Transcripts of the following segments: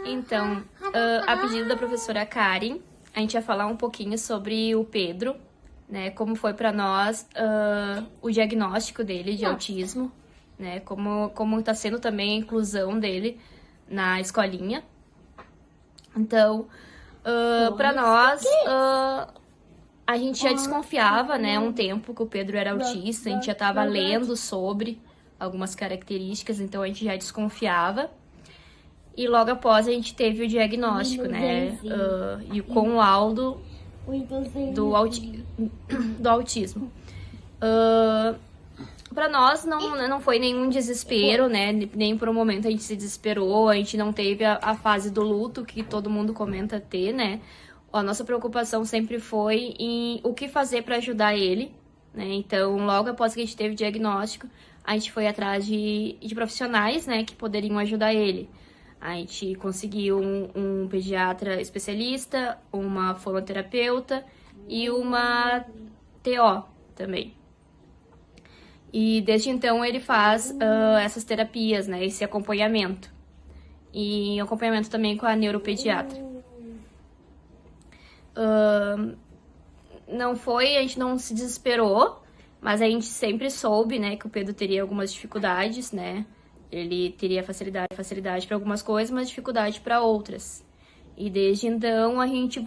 Então, a pedido da professora Karen, a gente vai falar um pouquinho sobre o Pedro, né? Como foi para nós o diagnóstico dele de autismo, né? Como tá sendo também a inclusão dele na escolinha. Então, para nós, a gente já desconfiava, né, um tempo que o Pedro era autista, a gente já estava lendo sobre algumas características, então a gente já desconfiava. E logo após a gente teve o diagnóstico, né, e com o laudo do autismo. Para nós não foi nenhum desespero, né, nem por um momento a gente se desesperou, a gente não teve a fase do luto que todo mundo comenta ter, né. A nossa preocupação sempre foi em o que fazer para ajudar ele, né? Então, logo após que a gente teve o diagnóstico, a gente foi atrás de profissionais, né, que poderiam ajudar ele. A gente conseguiu um pediatra especialista, uma fonoterapeuta e uma TO também. E desde então ele faz essas terapias, né, esse acompanhamento. E acompanhamento também com a neuropediatra. A gente não se desesperou, mas a gente sempre soube, né, que o Pedro teria algumas dificuldades, né? Ele teria facilidade para algumas coisas, mas dificuldade para outras. E desde então a gente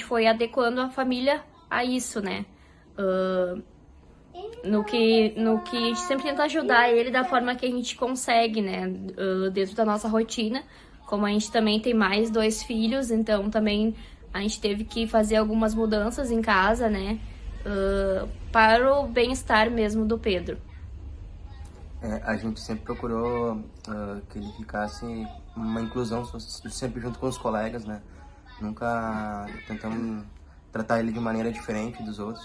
foi adequando a família a isso, né? No que a gente sempre tenta ajudar ele da forma que a gente consegue, né? Dentro da nossa rotina. Como a gente também tem mais 2 filhos, então também a gente teve que fazer algumas mudanças em casa, né? Para o bem-estar mesmo do Pedro. A gente sempre procurou que ele ficasse uma inclusão sempre junto com os colegas, né? Nunca tentamos tratar ele de maneira diferente dos outros.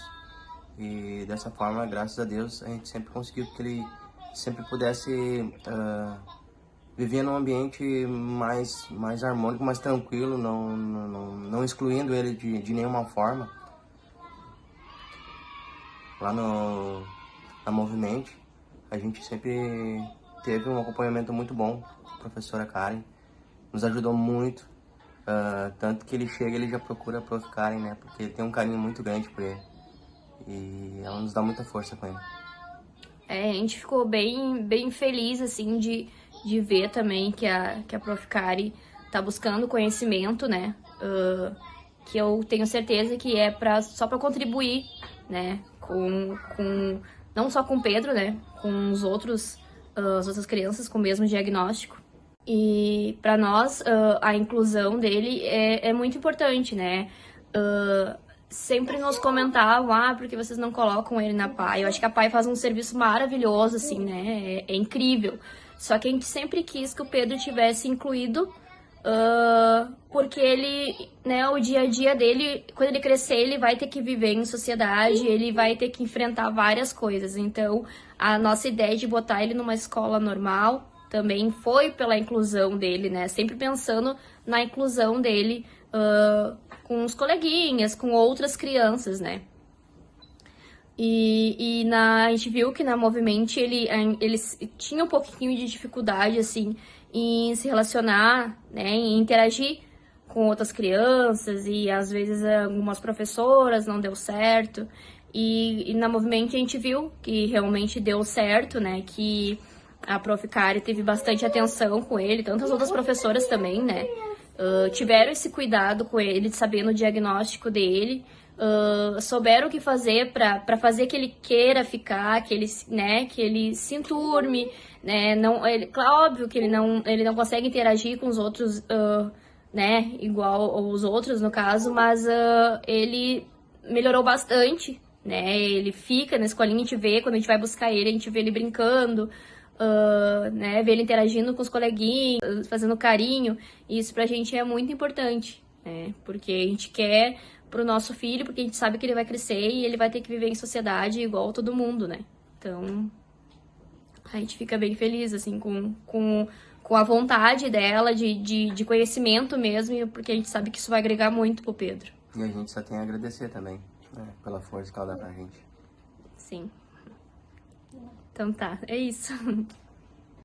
E dessa forma, graças a Deus, a gente sempre conseguiu que ele sempre pudesse viver num ambiente mais harmônico, mais tranquilo, não excluindo ele de nenhuma forma. Lá na Movimente, a gente sempre teve um acompanhamento muito bom. A professora Karen nos ajudou muito, tanto que ele já procura a Prof. Karen, né? Porque tem um carinho muito grande por ele. E ela nos dá muita força com ele. A gente ficou bem feliz, assim, de ver também que a Prof. Kari tá buscando conhecimento, né? Que eu tenho certeza que é só para contribuir, né? Não só com o Pedro, né? Com as outras crianças com o mesmo diagnóstico. E para nós, a inclusão dele é muito importante, né? Sempre nos comentavam, porque vocês não colocam ele na PAI. Eu acho que a PAI faz um serviço maravilhoso, assim, né? É incrível. Só que a gente sempre quis que o Pedro tivesse incluído, porque ele, né, o dia a dia dele, quando ele crescer, ele vai ter que viver em sociedade, ele vai ter que enfrentar várias coisas. Então, a nossa ideia de botar ele numa escola normal também foi pela inclusão dele, né? Sempre pensando na inclusão dele, com os coleguinhas, com outras crianças, né? A gente viu que na Movimente eles tinham um pouquinho de dificuldade, assim, em se relacionar, né? Em interagir com outras crianças e às vezes algumas professoras não deu certo. E na Movimente a gente viu que realmente deu certo, né? Que a Prof. Kari teve bastante atenção com ele, tantas outras professoras também, né? Tiveram esse cuidado com ele, sabendo o diagnóstico dele, souberam o que fazer para fazer que ele queira ficar, que ele se enturme, né? Óbvio que ele não consegue interagir com os outros, né? Igual os outros, no caso, mas ele melhorou bastante, né? Ele fica na escolinha, a gente vê, quando a gente vai buscar ele, a gente vê ele brincando, né, ver ele interagindo com os coleguinhas, fazendo carinho. Isso pra gente é muito importante, né, porque a gente quer pro nosso filho, porque a gente sabe que ele vai crescer e ele vai ter que viver em sociedade igual todo mundo, né. Então, a gente fica bem feliz, assim, com a vontade dela de conhecimento mesmo, porque a gente sabe que isso vai agregar muito pro Pedro. E a gente só tem a agradecer também, né, pela força que ela dá pra gente. Sim. Então tá, é isso.